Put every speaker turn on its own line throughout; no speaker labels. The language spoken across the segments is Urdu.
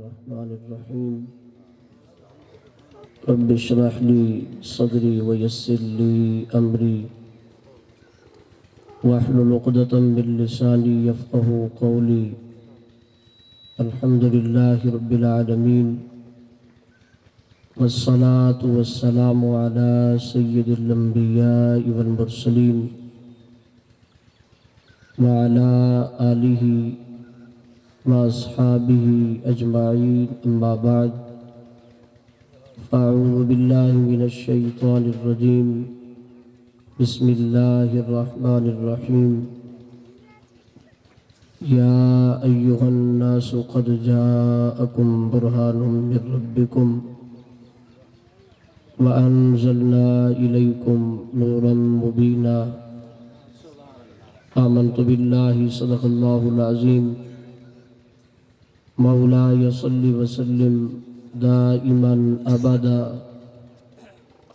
الرحمن الرحيم رب اشرح لي صدري ويسر لي أمري واحلل عقدة من لساني يفقهوا قولي الحمد لله رب العالمين والصلاة والسلام على سيد الأنبياء والمرسلين وعلى آله وأصحابه أجمعين أما بعد فأعوذ بالله من الشيطان الرجيم بسم الله الرحمن الرحيم يا أيها الناس قد جاءكم برهان من ربكم وأنزلنا إليكم نورا مبينا آمنت بالله صدق الله العظيم مولاي صل وسلم دائما أبدا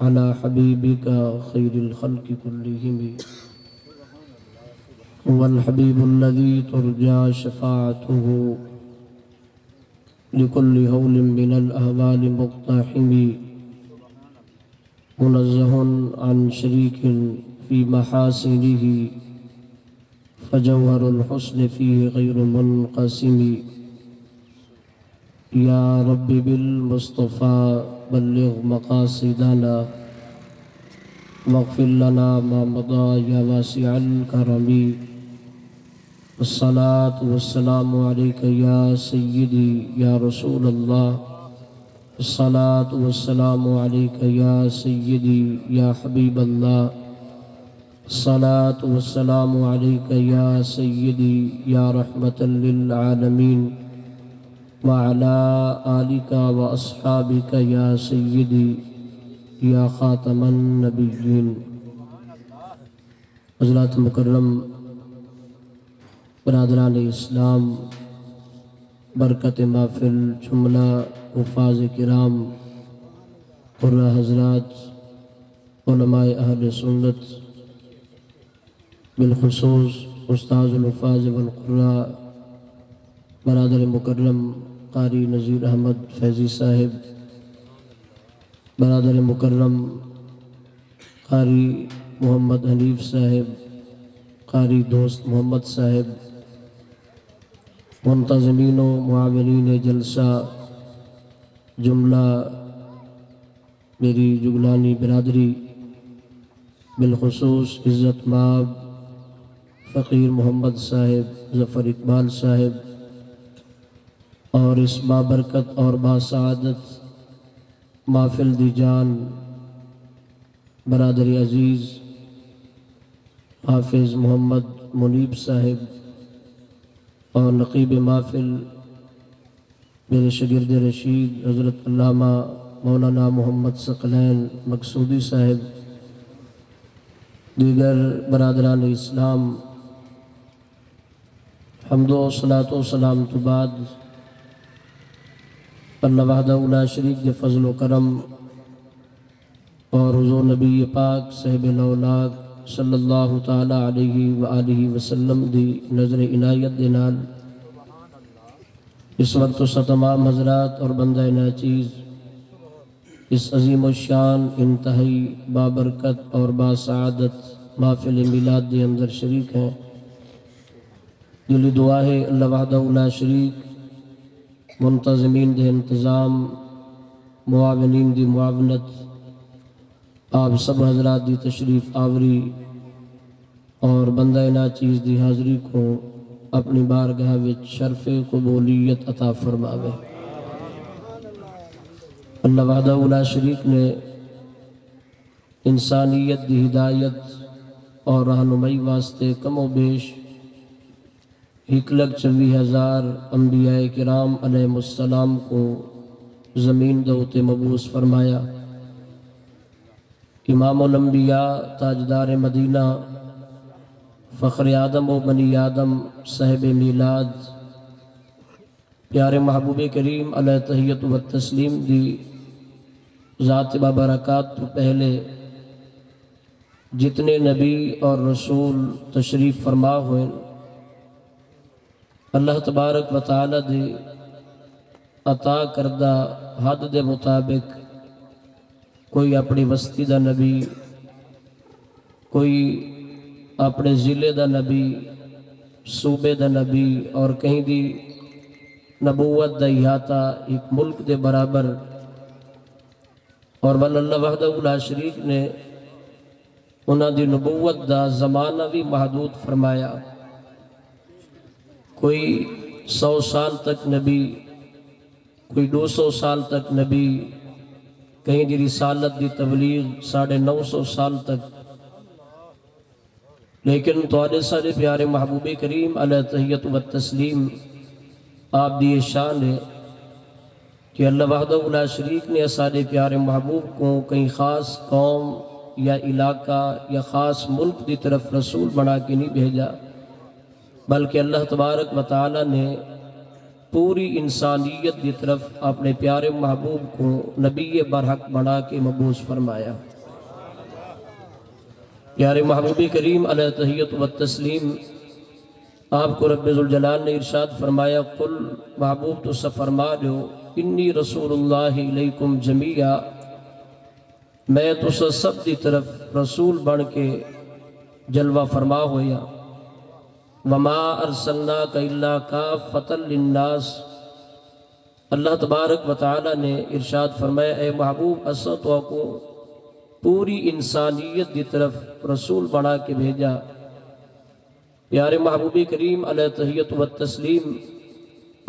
على حبيبك خير الخلق كلهم هو الحبيب الذي ترجى شفاعته لكل هول من الأهوال مقتحم منزه عن شريك في محاسنه فجوهر الحسن فيه غير منقسم يا رب بالمصطفى بلغ مقاصدنا واغفر لنا ما مضى يا واسع الكرم الصلاة والسلام عليك يا سيدي يا رسول الله الصلاة والسلام عليك يا سيدي يا حبيب الله الصلاة والسلام عليك يا سيدي يا رحمة للعالمين وعلى آلك وأصحابك يا سيدي يا خاتم النبيين حضرات مکرم برادران اسلام برکت محفل جملہ حفاظ کرام قرہ حضرات علماء اہل سنت بالخصوص استاذ الحفاظ والقراء برادر مکرم قاری نذیر احمد فیضی صاحب برادر مکرم قاری محمد حنیف صاحب قاری دوست محمد صاحب منتظمین و معاونین جلسہ جملہ میری جگلانی برادری بالخصوص عزت مآب فقیر محمد صاحب ظفر اقبال صاحب اور اس بابرکت اور باسعادت محفل دی جان برادر عزیز حافظ محمد منیب صاحب اور نقیب محفل میرے شاگرد رشید حضرت علامہ مولانا محمد ثقلین مقصودی صاحب دیگر برادران اسلام حمد و صلاۃ و سلام تو بعد اللہ وحدہ لا شریک کے فضل و کرم اور حضور نبی پاک صاحب الاولاق صلی اللہ تعالی علیہ وآلہ وسلم دی نظر عنایت دے نال اس وقت تو تمام حضرات اور بندہ ناچیز اس عظیم الشان انتہائی بابرکت اور باسعادت محفل میلاد دے اندر شریک ہیں دلی دعا ہے اللہ وحدہ لا شریک منتظمین دے انتظام معاونین دی معاونت آپ سب حضرات دی تشریف آوری اور بندہ ناچیز دی حاضری کو اپنی بارگاہ وچ شرف قبولیت عطا فرماوے اللہ وحدہ لا شریک نے انسانیت دی ہدایت اور رہنمائی واسطے کم و بیش 1,24,000 انبیاء کرام علیہ السلام کو زمین دوتے مبعوث فرمایا امام الانبیاء تاجدار مدینہ فخر آدم و بنی آدم صاحب میلاد پیارے محبوب کریم علیہ تحیت و تسلیم دی ذات بابرکات تو پہلے جتنے نبی اور رسول تشریف فرما ہوئے اللہ تبارک و تعالی دے عطا کردہ حد دے مطابق کوئی اپنی بستی دا نبی، کوئی اپنے ضلع دا نبی، صوبے دا نبی اور کہیں دی نبوت دا احاطہ ایک ملک دے برابر، اور واللہ وحدہ لا شریک نے انہاں دی نبوت دا زمانہ بھی محدود فرمایا۔ کوئی 100 سال تک نبی، کوئی 200 سال تک نبی، کہیں دی رسالت دی تبلیغ 950 سال تک، لیکن تواڈے سارے پیارے محبوب کریم علیہ تحیت و تسلیم آپ دی شان ہے کہ اللہ وحدہ لا شریک نے سارے پیارے محبوب کو کہیں خاص قوم یا علاقہ یا خاص ملک دی طرف رسول بنا کے نہیں بھیجا، بلکہ اللہ تبارک و تعالی نے پوری انسانیت دی طرف اپنے پیارے محبوب کو نبی برحق بنا کے مبعوث فرمایا۔ پیارے محبوب کریم علیہ تحیت و تسلیم آپ کو رب ذوالجلال نے ارشاد فرمایا، قل محبوب تو فرما دو انی رسول اللہ علیکم جمیعا، میں تو سب دی طرف رسول بن کے جلوہ فرما ہویا، وما ارسلناک الا کافۃ للناس، اللہ تبارک و تعالی نے ارشاد فرمایا اے محبوب اسا تو کو پوری انسانیت دی طرف رسول بنا کے بھیجا۔ پیارے محبوب کریم علیہ تحیت و تسلیم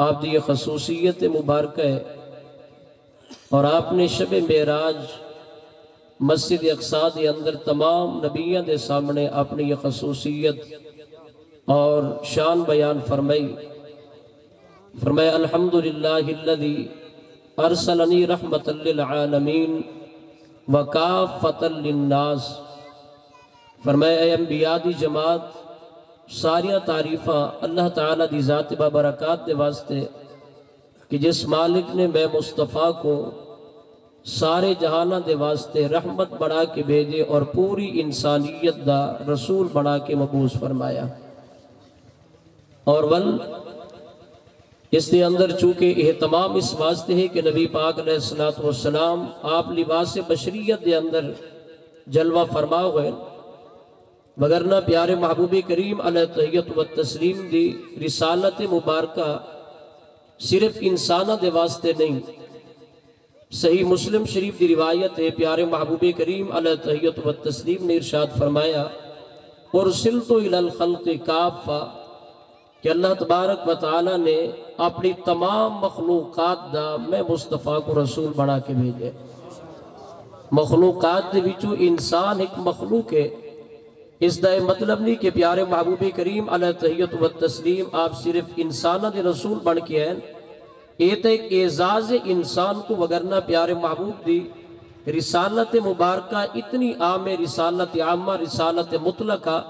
آپ دی یہ خصوصیت مبارکہ ہے، اور آپ نے شب معراج مسجد اقصیٰ دے اندر تمام نبیوں دے سامنے اپنی یہ خصوصیت اور شان بیان فرمائی۔ فرمایا الحمدللہ الذی ارسلنی رحمتا للعالمین وکافۃ للناس، فرمایا اے انبیاء دی جماعت ساریاں تعریفاں اللہ تعالیٰ دی ذات بابرکات دے واسطے کہ جس مالک نے میں مصطفیٰ کو سارے جہانہ دے واسطے رحمت بنا کے بھیجے اور پوری انسانیت دا رسول بنا کے مبعوث فرمایا۔ اور اس کے اندر چونکہ اہتمام اس واسطے ہے کہ نبی پاک علیہ السلام آپ لباس بشریت دے اندر جلوہ فرما ہوئے، وگرنہ پیارے محبوب کریم علیہ تحیت و تسلیم دی رسالت مبارکہ صرف انسانہ دے واسطے نہیں۔ صحیح مسلم شریف دی روایت ہے، پیارے محبوب کریم علیہ تحیت و تسلیم نے ارشاد فرمایا ارسلت الی الخلق کافہ، کہ اللہ تبارک و تعالی نے اپنی تمام مخلوقات دا میں مصطفیٰ کو رسول بنا کے بھیجے۔ مخلوقات دے وچوں انسان ایک مخلوق ہے، اس دا مطلب نہیں کہ پیارے محبوب کریم علیہ تحیت و تسلیم آپ صرف انسانہ دے رسول بن کے ہیں، یہ تو ایک اعزاز انسان کو، وگرنہ پیارے محبوب دی رسالت مبارکہ اتنی عام رسالت عامہ رسالت مطلقہ،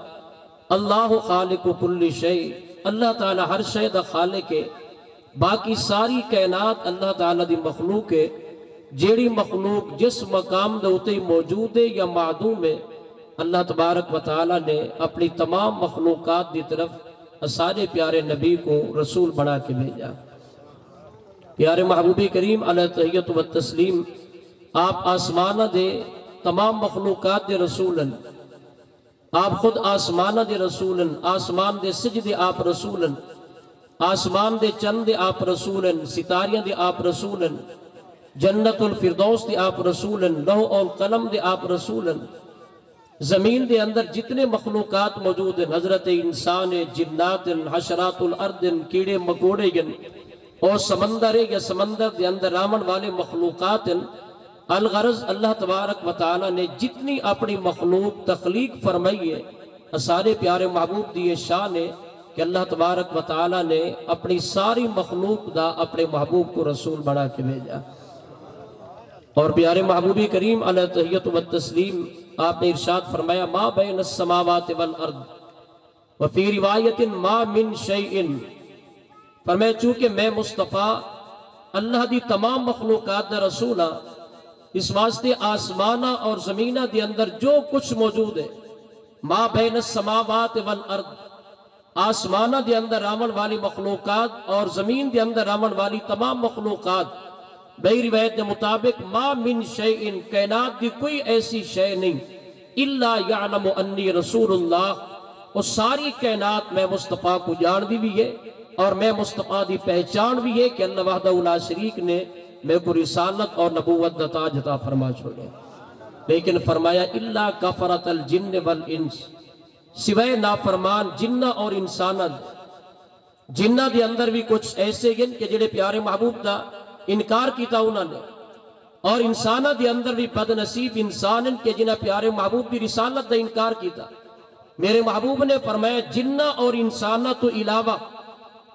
اللہ خالق کل شیء، اللہ تعالیٰ ہر شے دا خالق ہے، باقی ساری کائنات اللہ تعالیٰ دی مخلوق ہے، جیڑی مخلوق جس مقام دے اتے موجود ہے یا معدوم ہے، اللہ تبارک و تعالیٰ نے اپنی تمام مخلوقات دی طرف سارے پیارے نبی کو رسول بنا کے بھیجا۔ پیارے محبوب کریم علیہ تحیت و تسلیم آپ آسمانہ دے تمام مخلوقات دے رسولن، آپ خود آسمانہ دے رسولن، آسمان دے سجدے آپ رسولن، آسمان دے چند دے آپ رسولن، ستاریاں دے آپ رسولن، جنت الفردوس دے آپ رسولن، لوح اور قلم دے آپ رسولن، زمین دے اندر جتنے مخلوقات موجود ہیں، حضرت انسان، جنات، حشرات الارض، کیڑے مکوڑے اور سمندر یا سمندر دے اندر رامن والے مخلوقات، الغرض اللہ تبارک و تعالی نے جتنی اپنی مخلوق تخلیق فرمائی ہے، سارے پیارے محبوب دی شان ہے کہ اللہ تبارک و تعالی نے اپنی ساری مخلوق دا اپنے محبوب کو رسول بنا کے بھیجا۔ اور پیارے محبوب کریم علیہ تحیت و تسلیم آپ نے ارشاد فرمایا ما بین السماوات والارض وفی روایت ما من شیء، فرمایا چونکہ میں مصطفیٰ اللہ دی تمام مخلوقات دا رسول ہاں، اس واسطے آسمانہ اور زمینہ دے اندر جو کچھ موجود ہے، ما بین السماوات والارض، آسمانہ دے اندر راون والی مخلوقات اور زمین دے اندر راون والی تمام مخلوقات بئی روایت کے مطابق ما من شیئن کائنات دی کوئی ایسی شے نہیں الا یعلم انی رسول اللہ، وہ ساری کائنات میں مصطفیٰ کو جان دی بھی ہے اور میں مصطفیٰ دی پہچان بھی ہے کہ اللہ وحدہ لا شریک نے میں کو رسالت اور نبوت دا تاج عطا فرما چھوڑے، لیکن فرمایا الا کفرت الجن والانس، سوائے نافرمان جنہ اور انسانت، جنہ دے اندر بھی کچھ ایسے گن کہ جڑے پیارے محبوب دا انکار کیتا انہوں نے، اور انسانہ دے اندر بھی بد نصیب انسان کے جنہ پیارے محبوب دی رسالت دا انکار کیتا۔ میرے محبوب نے فرمایا جنہ اور انسانہ تو علاوہ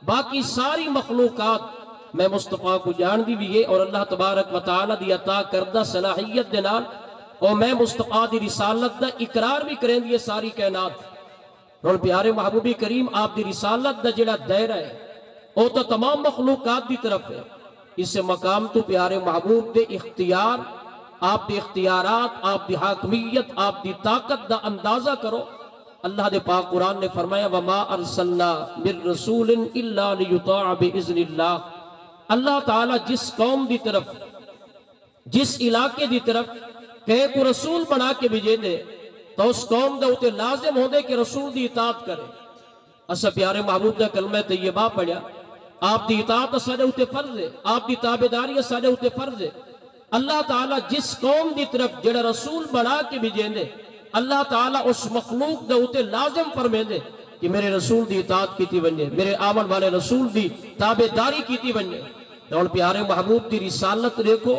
باقی ساری مخلوقات میں مصطفیٰ کو جان دی بھی ہے، اور اللہ تبارک و تعالی دی عطا کردہ صلاحیت دے نال اور میں مصطفیٰ دی رسالت دا اقرار بھی کریں دی ساری کائنات۔ اور پیارے محبوب کریم آپ دی رسالت دا جڑا دائرہ ہے وہ تو تمام مخلوقات دی طرف ہے، اس مقام تو پیارے محبوب دے اختیار، آپ دی اختیارات، آپ دی حاکمیت، آپ دی طاقت دا اندازہ کرو۔ اللہ دے پاک قرآن نے فرمایا وَمَا أَرْسَلْنَا مِن رَسُولٍ إِلَّا لِيُطَاعَ بِإِذْنِ اللَّهِ، اللہ تعالیٰ جس قوم دی طرف، جس علاقے دی طرف کہ کو رسول بنا کے بھیجے دے تو اس قوم دے اتے لازم ہو دے کہ رسول دی اطاعت کرے۔ اسا پیارے محبوب دا کلمہ طیبہ پڑھیا، آپ دی اطاعت اساڑے اتے فرض ہے، آپ دی تابعداری اساڑے اتے فرض ہے۔ اللہ تعالیٰ جس قوم دی طرف جڑا رسول بنا کے بھیجے دے اللہ تعالیٰ اس مخلوق دے اتے لازم فرمے دے کہ میرے رسول دی اطاعت کیتی ونجے، میرے آمن والے رسول دی تابعداری کیتی ونجے۔ اور پیارے محبوب دی رسالت دیکھو،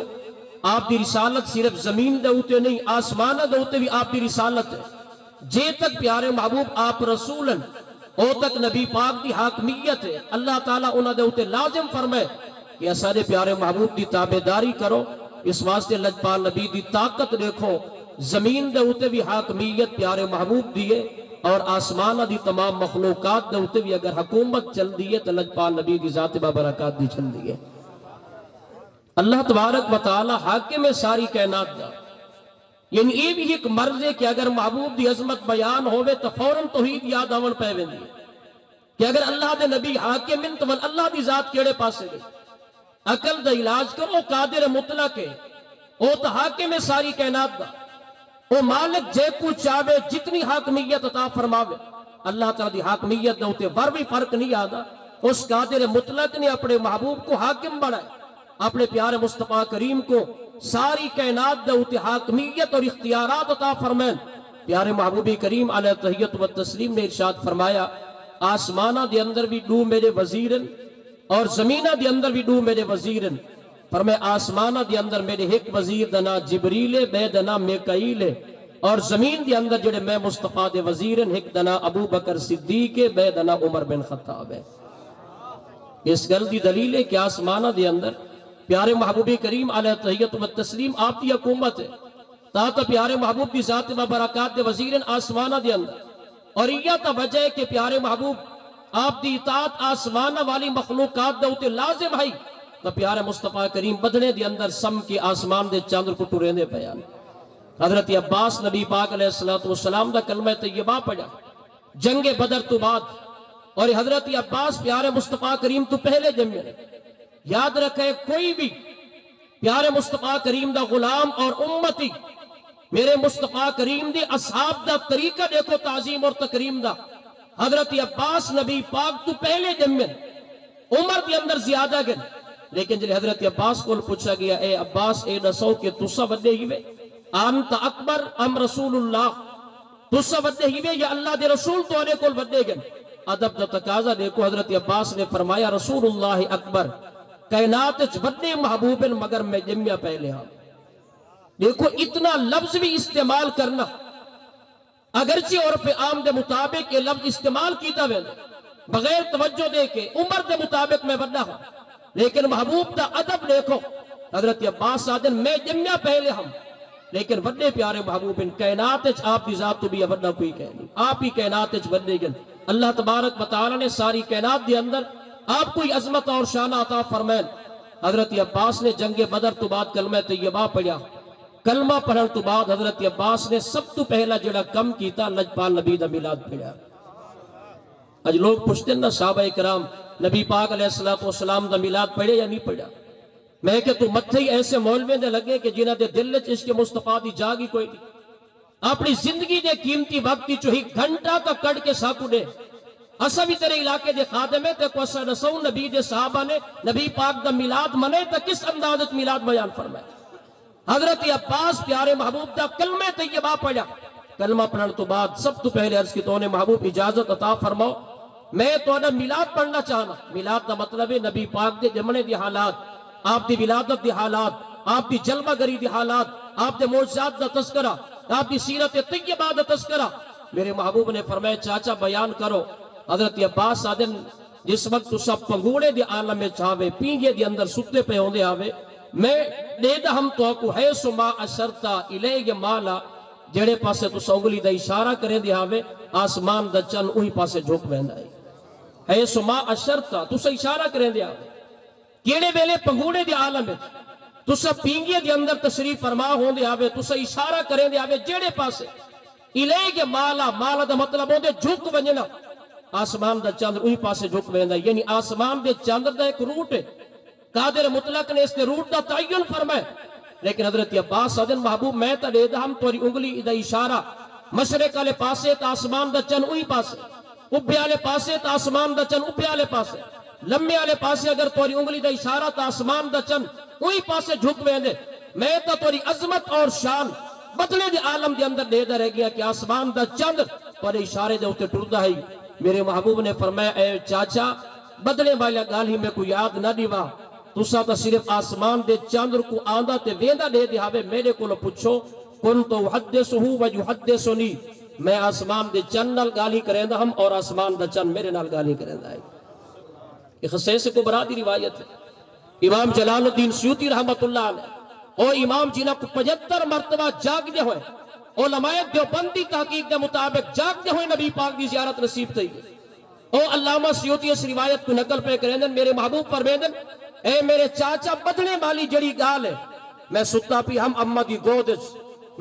آپ دی رسالت صرف زمین دے اتے نہیں، آسمانہ دے اتے بھی آپ دی رسالت ہے۔ جے تک پیارے محبوب آپ رسولن او تک نبی پاک دی حاکمیت ہے، اللہ تعالیٰ انہاں دے اتے لازم فرمائے کہ اسارے پیارے محبوب دی تابعداری کرو۔ اس واسطے لجپال نبی دی طاقت دیکھو، زمین دے اتے بھی حاکمیت پیارے محبوب دیئے اور آسمانہ دی تمام مخلوقات دے اتے بھی اگر حکومت چل دیئے تو لجپال نبی دی ذات بابرکات دی چل دیئے۔ اللہ تبارک و تعالی حاکم ساری کائنات دا، یعنی یہ بھی ایک مرض ہے کہ اگر محبوب دی عظمت بیان ہوئے تو فوراً توحید یاد آون پہ ویندی کہ اگر اللہ دے نبی حاکم تو اللہ دی ذات کیڑے پاسے گئی۔ عقل دا علاج کرو، قادر مطلق ہے، او تو حاکم ساری کائنات دا، او مالک جے کو چاہے جتنی حاکمیت عطا فرماوے، اللہ تعالیٰ دی حاکمیت دا ہوتے ور بھی فرق نہیں آدھا۔ اس قادر مطلق نے اپنے محبوب کو حاکم بنائے، اپنے پیارے مصطفیٰ کریم کو ساری کائنات دا ہوتے حاکمیت اور اختیارات عطا فرمائیں۔ پیارے محبوب کریم علیہ تحیت و تسلیم نے ارشاد فرمایا آسمانہ دے اندر بھی دو میرے وزیرن اور زمینہ دے اندر بھی دو میرے وزیرن۔ فرمائے آسمانہ دے اندر میرے ایک وزیر دنا جبریل بے دنا میکائیل اور زمین دے اندر جڑے میں مصطفیٰ دے وزیرن ایک دنا ابو بکر صدیق بے دنا عمر بن خطاب ہے۔ اس گل دی دلیل ہے کہ آسمانہ دے اندر پیارے محبوب کریم علیہ تحیت و تسلیم آپ دی حکومت ہے، تا پیارے محبوب دی ذات و برکات دے وزیرن آسمانہ دے اندر، اور یہ تا وجہ ہے کہ پیارے محبوب آپ دی اطاعت آسمانہ والی مخلوقات دے اتے لازم ہے۔ تو پیارے مصطفیٰ کریم بدنے دے اندر سم کے آسمان دے چاندر کو ٹورے دے بیان۔ حضرت عباس نبی پاک علیہ السلام دا کلمہ طیبہ پڑھا جنگ بدر تو بعد، اور حضرت عباس پیارے مصطفیٰ کریم تو پہلے جمع نے۔ یاد رکھے کوئی بھی پیارے مصطفیٰ کریم دا غلام اور امتی میرے مصطفیٰ کریم دے اصحاب دا طریقہ دیکھو تعظیم اور تکریم دا، حضرت عباس نبی پاک تو پہلے جمع، عمر دے اندر زیادہ گن، لیکن جلے حضرت عباس کو پوچھا گیا اے عباس اے نسو کہ تسا ودے ہی وے انت اکبر ام رسول اللہ، تسا ودے ہی وے یا اللہ دے رسول تو آنے کو ودے گن۔ ادب دا تقاضا دیکھو، حضرت عباس نے فرمایا رسول اللہ اکبر، کائنات ودے محبوبن مگر میں جمعہ پہلے ہاں۔ دیکھو اتنا لفظ بھی استعمال کرنا، اگرچہ عرف عام دے مطابق یہ لفظ استعمال کیتا ہوئے بغیر توجہ دے کے عمر دے مطابق میں ودہ ہوں، لیکن محبوب دا ادب دیکھو، حضرت عباس آدن میں جمعہ پہلے ہم، لیکن وڈے پیارے محبوب ان کائنات آپ کی ذات تو بھی وڈا کوئی کہہ نہیں، آپ ہی کائنات وڈے گن۔ اللہ تبارک و تعالی نے ساری کائنات دے اندر آپ کوئی عظمت اور شان عطا فرمائیں۔ حضرت عباس نے جنگ بدر تو بعد کلمہ طیبہ پڑھا، کلمہ پڑھن تو بعد حضرت عباس نے سب تو پہلا جڑا کم کیتا لجپال نبی دا میلاد پڑھا۔ اج لوگ پوچھتے ہیں نا صحابہ کرام نبی پاک علیہ السلام دا میلاد پڑھے یا نہیں پڑھا؟ میں کہ تو متھے ہی ایسے مولوے دے لگے کہ جنہ دے دل وچ عشق مصطفیٰ دی جاگی کوئی نہیں، اپنی زندگی دے قیمتی وقت دی چوہی گھنٹہ تک کڑ کے ساکو نے اسا بھی تیرے علاقے دے خادم ہے تے کو اسا رسول نبی دے صحابہ نے نبی پاک دا میلاد منے تا کس اندازت میلاد بیان فرمائے۔ حضرت عباس پیارے محبوب دا کلمہ طیبہ پڑھا، کلمہ پڑھن تو بعد سب تو پہلے عرض کی تو نے محبوب اجازت عطا فرماؤ میں تو میلاد پڑھنا چاہنا۔ میلاد دا مطلب ہے نبی پاک دے جمنے دی حالات، آپ دی ولادت دی حالات، آپ دی جلوہ گری دی حالات، آپ دے معجزات دا تذکرہ، آپ دی سیرت طیبہ دا تذکرہ۔ میرے محبوب نے فرمایا چاچا بیان کرو۔ حضرت عباس آدن جس وقت تو سب پنگوڑے دی عالم میں چاہوے پینگے دی اندر ستے پہ ہوندے آوے میں دے دا ہم تو کو ہے سما اشرتا الیہ مالا جڑے پاسے تو سونگلی دا اشارہ کریں دے آوے آسمان دا چن اوہی پاسے جھوک بہندا ہے سما اشرتا تو سے اشارہ کریں دے آوے کیڑے ویلے پنگوڑے دی عالم میں تو سب پینگے دی اندر تشریف فرما ہوندے آوے تو سے اشارہ کریں دے آوے جڑے پاسے الیہ مالا مالا دا مطلب ہوندے جھوک ونجنا آسمان دا چاندر اوہی پاسے جھک ویندا یعنی آسمان دے چاندر دا ایک روٹ ہے۔ قادر مطلق نے اس نے روٹ دا تعین فرمائے، لیکن حضرت عباس صدن محبوب میں تا دے دا ہم توری انگلی دا اشارہ مشرق والے پاسے تا آسمان دا چند اوہی پاسے، ابے والے پاسے تا آسمان دا چند ابے والے پاسے، لمبے والے پاسے اگر توری انگلی دا اشارہ تا آسمان دا چند اوہی پاسے جھک ویندے میں تا توری عظمت اور شان بدلے دے عالم دے اندر دے دا رہ گیا کہ آسمان دا چند پر اشارے دے ہوتے ٹردہ ہی۔ میرے محبوب نے فرمایا اے چاچا بدلے والا گالی میں کوئی یاد نہ دیوا تسا تا صرف آسمان دے چاندر کو آندہ تے ویندہ دے دیاوے میرے کو پوچھو کن تو حدثہو و یحدثنی میں آسمان دے چند نال گالی کریں دا ہم اور آسمان دا چند میرے نال گالی کریں دا ہے۔ یہ خصیص کو برادی روایت ہے۔ امام جلال الدین سیوطی رحمت اللہ علیہ اور امام جنہ کو 75 مرتبہ جاگ دے ہوئے علماء دیوبندی تحقیق کے مطابق جاگ دے ہوئے نبی پاک دی زیارت نصیب تھی او علامہ سیوطی اس روایت کو نقل پہ کریں دن میرے محبوب فرمیدن اے میرے چاچا بدلے والی جڑی گال ہے میں ستا پی ہم امہ دی گودج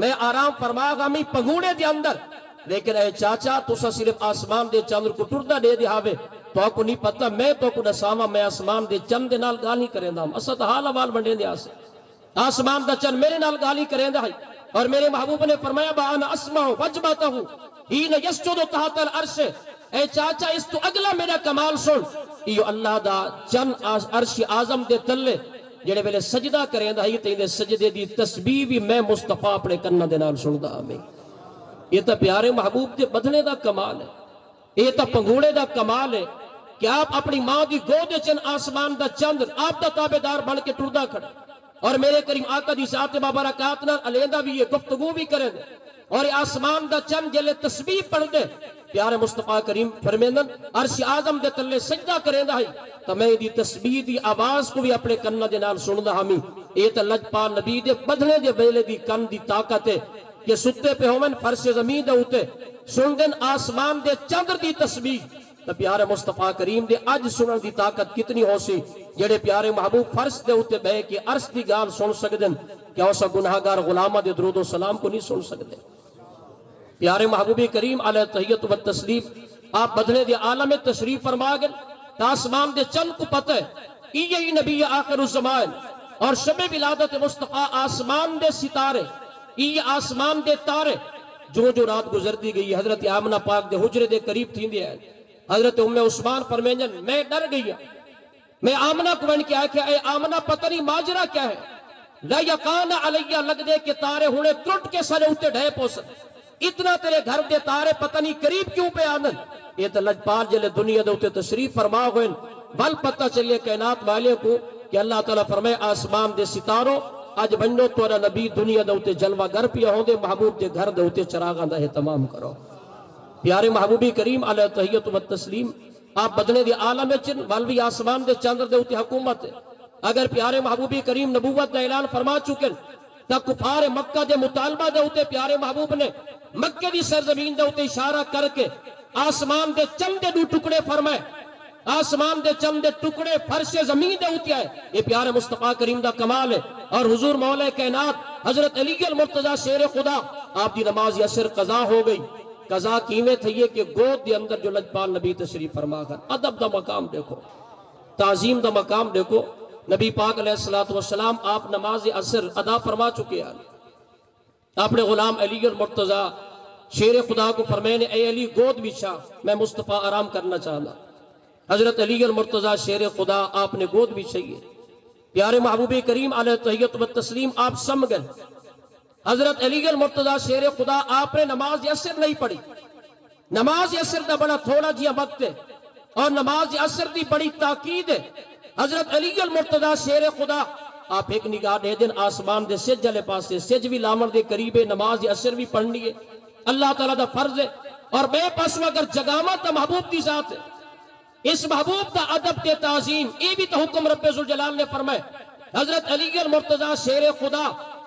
میں آرام فرما گامی پنگوڑے دے اندر لیکن اے چاچا تسا صرف آسمان دے چندر کو ٹردہ دے دے ہاوے تو کو نہیں پتہ میں تو کو نساما میں آسمان دے چند دے نال گالی کریں دا ہم اسد حال حوال بنڈے دے آسے آسمان دا چند میرے نال گالی کریں دا ہے اور میرے محبوب نے فرمایا بانا اسمع وجبتا ہوں ہین یسجد تحت العرش اے چاچا اس تو اگلا میرا کمال سن ایو اللہ دا چن عرش اعظم دے تلے جڑے ویلے سجدہ کریں دا ہی تیندے سجدے دی تسبیح بھی میں مصطفیٰ اپنے کنہ دے نال سن دا ہمیں۔ یہ تا پیارے محبوب دے بدلے دا کمال ہے، یہ تا پنگوڑے دا کمال ہے کہ آپ اپنی ماں دی گودے چن آسمان دا چندر آپ دا تابدار بن کے ٹردہ کھڑے اور میرے کریم آقا دی ذات بابرکات نال علیندہ بھی یہ گفتگو بھی کریں دے اور آسمان دا چند جلے تسبیح پڑھ دے پیارے مصطفیٰ کریم فرمیندن عرش اعظم دے تلے سجدہ کریں دا ہی تو میں دی تسبیح دی آواز کو بھی اپنے کنہ دے نال سن دا ہمیں۔ یہ تا لجپال نبی دے بدلے دے ویلے دی کن دی طاقت ہے کہ ستے پہ ہومن فرش زمین دے ہوتے سن دن آسمان دے چندر دی تسبیح تو پیارے مصطفیٰ کریم دے اج سنن دی طاقت کتنی ہو سی جڑے پیارے محبوب فرش دے ہوتے بے کہ عرش دی گال سن سکدن کیا اسا گناہگار غلامہ دے درود و سلام کو نہیں سن سکتے۔ پیارے محبوب کریم علیہ تحیت و تسلیم آپ بدلے دے عالم تشریف فرما گئے تا آسمان دے چند کو پتہ ہے یہی نبی آخر الزمان اور شب ولادت مصطفیٰ آسمان دے ستارے یہ آسمان دے تارے جو رات گزرتی گئی حضرت آمنہ پاک دے حجرے دے قریب تھی دے حضرت ام عثمان فرمینجن میں ڈر گئی میں آمنہ کو بن کے آئے کہ اے آمنہ پتہ نہیں ماجرہ کیا ہے لا یقان علیہ لگ دے کہ تارے ہونے ترٹ کے سارے ہوتے ڈھے پوسن اتنا تیرے گھر دے تارے پتہ نہیں قریب کیوں پہ آنن یہ تو لجپال جلے دنیا دے ہوتے تشریف فرما ہوئے بل پتہ چلے کائنات والے کو کہ اللہ تعالیٰ فرمائے آسمان دے ستاروں آج بنو تورا نبی دنیا دے ہوتے جلوہ گر پیا ہوں دے محبوب دے گھر دے ہوتے چراغاں دے تمام کرو۔ پیارے محبوبی کریم علیہ تحیت و تسلیم آپ بدلے دے عالم چن والوی آسمان دے چاندر دے ہوتے حکومت ہے اگر پیارے محبوبی کریم نبوت دا اعلان فرما چکن تا کفار مکہ دے مطالبہ دے ہوتے پیارے محبوب نے مکہ دی سرزمین دے ہوتے اشارہ کر کے آسمان دے چند دے ٹکڑے فرمائے آسمان دے چند دے ٹکڑے فرش زمین دے ہوتے ہیں یہ پیارے مصطفیٰ کریم دا کمال ہے اور حضور مولا کائنات حضرت علی المرتضی شیر خدا آپ دی نماز یسر قضا ہو گئی قضا کیویں تھئیے کہ گود دے اندر جو لجپال نبی تشریف فرما کر ادب دا مقام دیکھو، تعظیم دا مقام دیکھو. نبی پاک علیہ السلام آپ نماز عصر ادا فرما چکے ہیں. آپ نے غلام علی المرتضیٰ شیر خدا کو فرمائے اے علی گود بچھا، میں مصطفیٰ آرام کرنا چاہنا. حضرت علی المرتضیٰ شیر خدا آپ نے گود بچھائی. پیارے محبوب کریم علیہ تحیت و تسلیم آپ سم گئے. حضرت علی المرتضیٰ شیر خدا آپ نے نماز عصر نہیں پڑھی. نماز عصر دا بڑا تھوڑا جیا وقت ہے اور نماز عصر دی بڑی تاکید ہے. حضرت علی المرتضیٰ شیر خدا آپ ایک نگاہ دے دن آسمان دے سج جلے پاسے سج بھی لامر دے قریبے نماز عصر بھی پڑھنی ہے، اللہ تعالیٰ دا فرض ہے. اور بے پسو اگر جگامہ تا محبوب دی ذات ہے، اس محبوب دا ادب تے تعظیم یہ بھی تو حکم رب ذوالجلال نے فرمائے. حضرت علی المرتضیٰ شیر خدا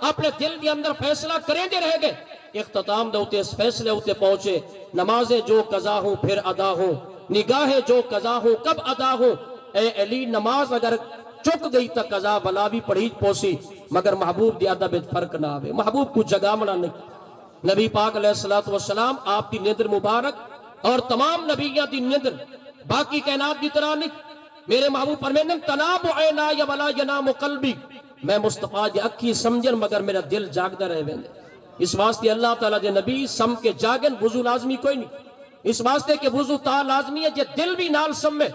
اپنے دل کے اندر فیصلہ کریں دے رہ گئے. اختتام دے ہوتے اس فیصلے ہوتے پہنچے، نمازیں جو قضا ہوں پھر ادا ہوں، نگاہیں جو قضا ہوں کب ادا ہوں. اے علی نماز اگر چک گئی تا قضا ولا بھی پڑھی پوسی، مگر محبوب دی ادب فرق نہ آوے، محبوب کو جگامنا نہیں. نبی پاک علیہ السلام آپ دی ندر مبارک اور تمام نبیوں دی ندر باقی کائنات دی طرح نہیں. میرے محبوب فرمائیں تنام عینا یا ولا ینام قلبی، میں مصطفیٰ دی اکھی سمجھن مگر میرا دل جاگدا رہے ویندے. اس واسطے اللہ تعالیٰ دے نبی سم کے جاگن وضو لازمی کوئی نہیں. اس واسطے کہ وضو تا لازمی ہے جے دل بھی نال سمے.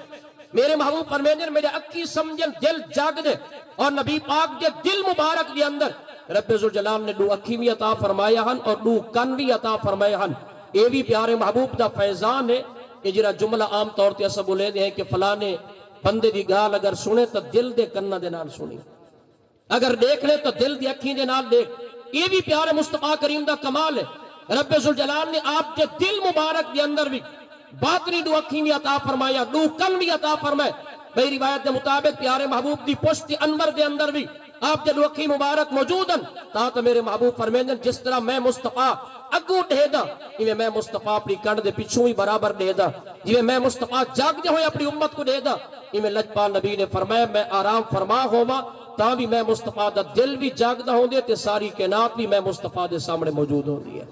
میرے محبوب فرمائیں میرے اکھی سمجھن دل جاگ دے. اور نبی پاک دے دل مبارک دے اندر رب ذوالجلال نے دو اکھی بھی عطا فرمایا ہن اور دو کن بھی عطا فرمایا ہن. اے بھی پیارے محبوب دا فیضان ہے. یہ جرا جملہ عام طور تے اسا بولے دے ہیں کہ فلانے بندے دی گال اگر سنے تو دل دے کنہ دے نال سنی، اگر دیکھ لے تو دل دی اکھی دے نال دیکھ. یہ بھی پیارے مصطفیٰ کریم دا کمال ہے. رب ذوالجلال نے آپ کے دل مبارک دے اندر بھی باطنی دو اکھی بھی عطا فرمایا، دو کن بھی عطا فرمائے. بھئی روایت دے مطابق پیارے محبوب دی پشت انور دے اندر بھی آپ کے دو اکھی مبارک موجودن. تاکہ میرے محبوب فرمائیں جس طرح میں مصطفیٰ اگو دے دا یہ میں مصطفیٰ اپنی کنڈ دے پچھوں ہی برابر دے دا، یہ میں مصطفیٰ جاگ دے ہوئے اپنی امت کو دے دا. یہ میں لجپال نبی نے فرمایا میں آرام فرما ہوا تا بھی میں مصطفیٰ دا دل بھی جاگ دا ہوں دے تے ساری کائنات بھی میں مصطفیٰ دے سامنے موجود ہوں دی ہے.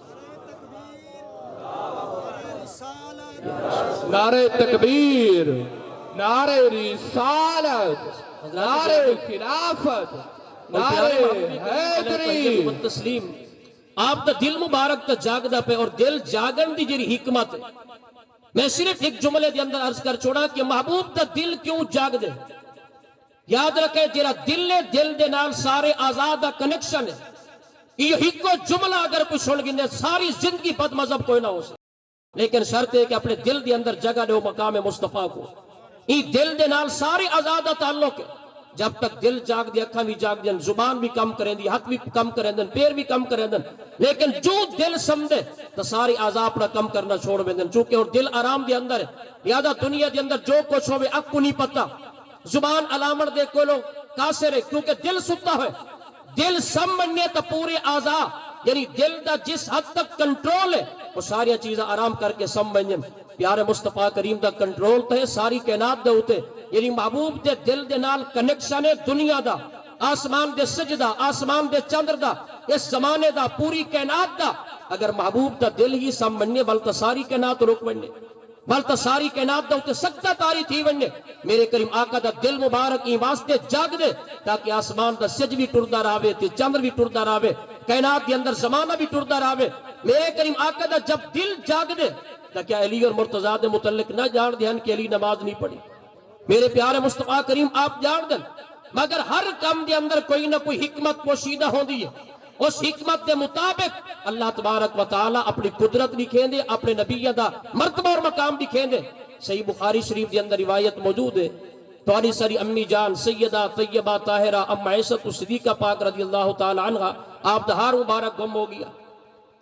نعرہ تکبیر، نعرہ رسالت، نعرہ خلافت، نعرہ حیدری
تسلیم. آپ دا دل مبارک تا جاگ دا پہ اور دل جاگن دی جری حکمت ہے. میں صرف ایک جملے دے اندر عرض کر چھوڑا کہ محبوب دا دل کیوں جاگ دے. یاد رکھے جرا دل نے دل دے نال سارے آزاد دا کنیکشن ہے. یہ ہکو جملہ اگر کوئی سن گنے ساری زندگی بد مذہب کوئی نہ ہو سکے، لیکن شرط ہے کہ اپنے دل دے اندر جگہ دے مقام مصطفیٰ کو. یہ دل دے نال سارے آزاد دا تعلق ہے. جب تک دل جاگ دے اکھاں بھی جاگ دیں، زبان بھی کم کریں دی، ہاتھ بھی کم کریں دیں، پیر بھی کم کریں دیں، لیکن جو دل سمجھے تو ساری اعضاء اپنا کم کرنا چھوڑ دیں. چونکہ اور دل آرام دے اندر ہے. یادہ دنیا دے اندر جو کچھ ہوئے اک کو نہیں پتا، زبان علامت دے کو لو کاسر ہے کیونکہ دل ستا ہے. دل سمجھنے تو پورے اعضاء یعنی دل دا جس حد تک کنٹرول ہے وہ ساری چیزیں آرام کر کے سمجھیں. پیارے مصطفیٰ کریم دا کنٹرول تے ساری کائنات دے ہوتے یعنی محبوب دے دل دے نال کنیکشن ہے دنیا دا، آسمان دے سجدہ، آسمان دے چندر دا، اس زمانے دا، پوری کائنات دا. اگر محبوب دا دل ہی سمجھنے بلتا ساری کائنات رک بننے، بلتا ساری کائنات دا ہوتے سکتا تاری تھی بننے. میرے کریم آقا دا دل مبارک ہی واسطے جاگ دے تاکہ آسمان دا سج بھی ٹردہ راوے تے چندر بھی ٹردہ راوے، کائنات دے اندر زمانہ بھی ٹردہ راوے. میرے کریم آقا دا جب دل جاگ دے تو کیا علی اور مرتضیٰ دے متعلق نہ جان دہن کہ علی نماز نہیں پڑھی. میرے پیارے مصطفیٰ کریم آپ جان دیں مگر ہر کام دے اندر کوئی نہ کوئی حکمت پوشیدہ ہوں دی ہے. اس حکمت دے مطابق اللہ تبارک و تعالی اپنی قدرت دکھیں دے، اپنے نبی دا مرتبہ اور مقام دکھیں دے. صحیح بخاری شریف دے اندر روایت موجود ہے، تواری سری امی جان سیدہ طیبہ طاہرہ ام عائشہ صدیقہ پاک رضی اللہ تعالی عنہ آپ دہار مبارک گم ہو گیا.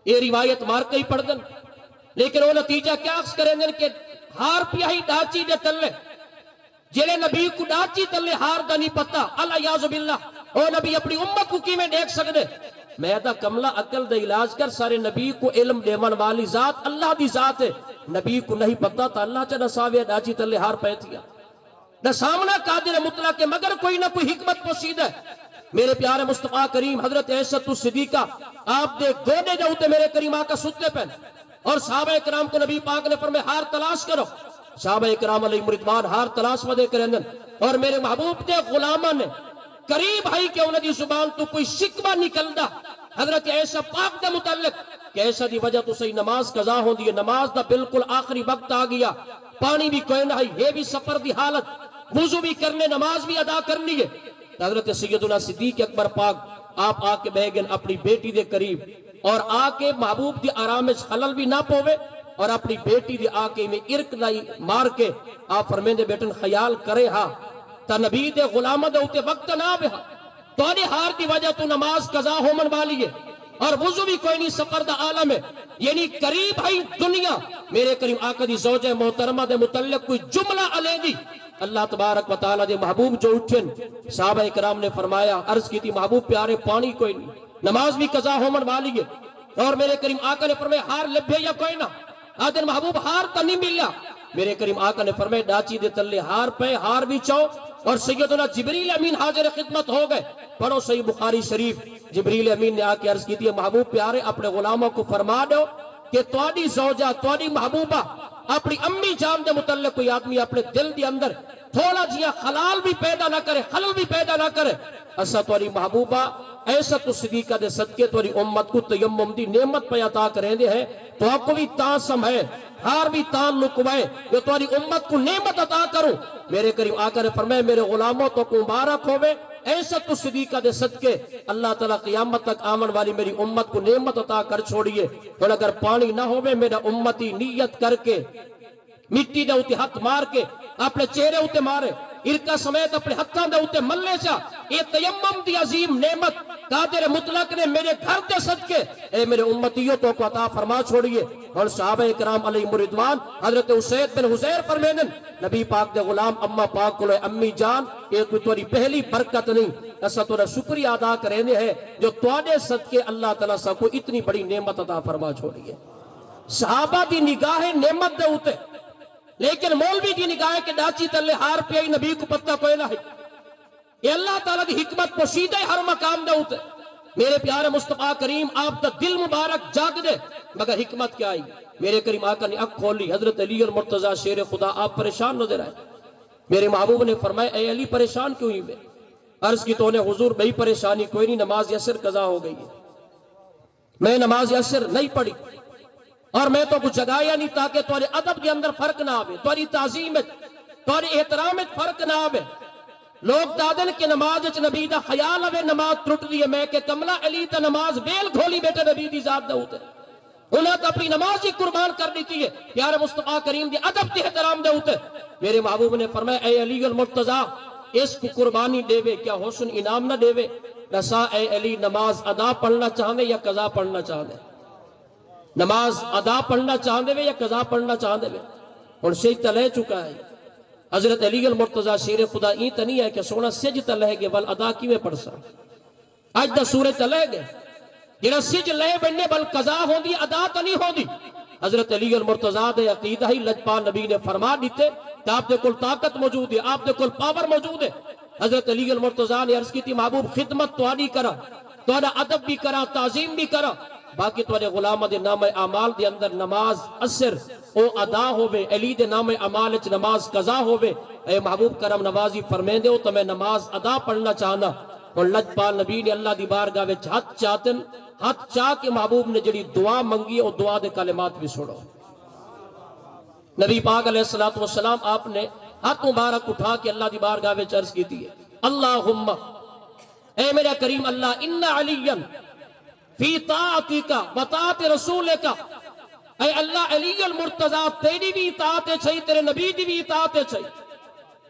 یہ روایت مار کے ہی پڑھ دن، لیکن وہ نتیجہ کیا عکس کریں گے کہ ہار پیاہی ڈاچی دے تلے جلے نبی کو ڈاچی تلے ہار دا نہیں پتا. اللہ یعوذ باللہ او نبی اپنی امت کو کی میں دیکھ سکتے. میں دا کملہ عقل دا علاج کر سارے نبی کو علم دیون والی ذات اللہ دی ذات ہے. نبی کو نہیں پتا تا اللہ چا نساوے ڈاچی تلے ہار پیتیا نہ سامنا قادر مطلق ہے مگر کوئی نہ کوئی حکمت پوشید ہے. میرے پیارے مصطفیٰ کریم حضرت عائشہ صدیقہ آپ دے گوڑے جاؤتے میرے کریم آقا ستے پہن اور صحابہ کرام کو نبی پاک نے فرمایا ہار تلاش کرو. صحابہ کرام علیہ مردوان ہار تلاش ودے کرن اور میرے محبوب دے غلاماں نے قریب ہائی کہ انہاں دی زبان تو کوئی شکوہ نکلدا حضرت عیسیٰ پاک دے متعلق کہ ایسا دی وجہ تو صحیح نماز قضا ہوندی ہے. نماز دا بالکل آخری وقت آ گیا, پانی بھی کوئی نہ ہے, یہ بھی سفر دی حالت, وضو بھی کرنے نماز بھی ادا کرنی ہے. حضرت سیدنا صدیق اکبر پاک آپ آ کے بہ گئے اپنی بیٹی دے قریب اور آ کے محبوب دی آرام وچ خلل بھی نہ پوے اور اپنی بیٹی دی آ کے میں ارک لائی مار کے آپ فرمیندے بیٹن خیال کرے ہاں تا نبی دے غلامہ دے ہوتے وقت نہ بہا توڑی ہار دی وجہ تو نماز قضا ہومن والی ہے اور وضو بھی کوئی نہیں, سفر دا عالم ہے. یعنی قریب ہے دنیا. میرے کریم آقا دی زوجہ محترمہ دے متعلق کوئی جملہ علیہ دی اللہ تبارک و تعالی دے محبوب جو اٹھن صحابہ اکرام نے فرمایا عرض کی تھی محبوب پیارے پانی کوئی نہیں, نماز بھی قضا ہومن والی ہے. اور میرے کریم آقا نے فرمایا ہار لبھے یا کوئی نہ, آدھر محبوب ہار تا نہیں ملیا. میرے کریم آقا نے فرمایا ڈاچی دے تلے ہار پہ ہار بھی چاؤ اور سیدنا جبریل امین حاضر خدمت ہو گئے. پڑھو صحیح بخاری شریف. جبریل امین نے آ کے عرض کی تھی محبوب پیارے اپنے غلاموں کو فرما دو کہ تواڈی زوجہ تواڈی محبوبہ اپنی امی جان دے متعلق کوئی آدمی اپنے دل دے اندر تھوڑا جیا خلال بھی پیدا نہ کرے, خلل بھی پیدا نہ کرے. اسا تواڈی محبوبہ ایسا تو صدیقہ دے صدقے تواڈی امت کو تیمم دی نعمت پہ عطا کریں دے ہے تو آپ کو بھی تاسم ہے ہار بھی تعلق ہے جو تواڈی امت کو نعمت عطا کروں. میرے کریم آقا نے فرمایا میرے غلاموں تو کو مبارک ہوئے ایسا تو صدیقہ دے صدقے اللہ تعالیٰ قیامت تک آمن والی میری امت کو نعمت عطا کر چھوڑیے. اور اگر پانی نہ ہوئے میرا امتی نیت کر کے مٹی دے ہوتے ہاتھ مار کے اپنے چہرے ہوتے مارے ارکا سمیت اپنے ہتھاں دے ہوتے ملنے چا یہ تیمم دی عظیم نعمت قادر مطلق نے میرے گھر دے صدقے اے میرے امتیوں تو کو عطا فرما چھوڑیے. اور صحابہ کرام علیہ مردوان حضرت اسید بن حزیر فرمیدن نبی پاک دے غلام اما پاک کو امی جان یہ کوئی توری پہلی برکت نہیں, ایسا تورا شکریہ ادا کرنے ہے جو تواڈے صدقے اللہ تعالیٰ سا کو اتنی بڑی نعمت عطا فرما چھوڑیے. صحابہ دی نگاہ نعمت دے ہوتے لیکن مولوی دی نگاہ کے ڈاچی تلے ہار پیائی نبی کو پتہ کوئی نہ ہے. یہ اللہ تعالیٰ دی حکمت پوشیدہ ہر مقام دے ہوتے. میرے پیارے مصطفیٰ کریم آپ دا دل مبارک جاگ دے مگر حکمت کیا آئی. میرے کریم آقا نے اکھ کھولی حضرت علی المرتضی شیر خدا آپ پریشان نظر آئے. میرے محبوب نے فرمایا اے علی پریشان کیوں ہی میں؟ عرض کی تو نے حضور بھئی پریشانی کوئی نہیں, نماز یسر قضا ہو گئی ہے, میں نماز یسر نہیں پڑھی اور میں تو کچھ جگایا نہیں تاکہ تمہارے ادب کے اندر فرق نہ آوے, تمہاری تعظیم تمہاری احترام فرق نہ آوے. لوگ دادن کہ نماز نبی دا خیال ہوئے نماز ٹرٹ دی ہے, میں کہ کملہ علی تا نماز بیل کھولی بیٹے نبی دی ذات دے ہوتے انہاں تو اپنی نماز ہی قربان کر دیتی ہے پیارے مصطفیٰ کریم دی ادب دی احترام دے ہوتے. میرے محبوب نے فرمایا اے علی المرتضی اس کو قربانی دے وے کیا حسن انعام نہ دے وے؟ نسا اے علی نماز ادا پڑھنا چاہنے یا قضا پڑھنا چاہنے؟ نماز ادا پڑھنا چاہنے وے یا قضا پڑھنا چاہنے وے؟ اور شیئی تلے چکا ہے. حضرت علی المرتضی شیر خدا این تا نہیں ہے کہ سونا سج تلے گے بل ادا کی میں پڑھ سا آج دا سورے تلے گے جنہا سج لے بننے بل قضا ہوں دی ادا تا نہیں ہوں دی. حضرت علی المرتضی دے عقیدہ ہی لجپا نبی نے فرما دیتے کہ آپ دے کل طاقت موجود ہے, آپ دے کل پاور موجود ہے. حضرت علی المرتضی نے عرض کی تھی محبوب خدمت تو آنی کرا, تو آنا ادب بھی کرا, تعظیم بھی کرا, باقی توڑے غلامہ دے نام اعمال دے اندر نماز اثر او ادا ہوئے, علی دے نام اعمال اچ نماز قضا ہوئے. اے محبوب کرم نوازی فرمین دے ہو تو میں نماز ادا پڑھنا چاہنا. اور لجپال نبی نے اللہ دی بارگاہ وچ ہاتھ چاہتن, ہاتھ چاہ کے محبوب نے جڑی دعا منگی اور دعا دے کلمات بھی سنو. نبی پاک علیہ السلام آپ نے ہاتھ مبارک اٹھا کے اللہ دی بارگاہ وچ عرض کی تھی اللہم اے میرا کریم اللہ ان علیاً فی طاعتی کا وطاعت رسول کا, اے اللہ علی المرتضی تیری بھی اطاعت چاہیے, تیرے نبی دی بھی اطاعت چاہیے.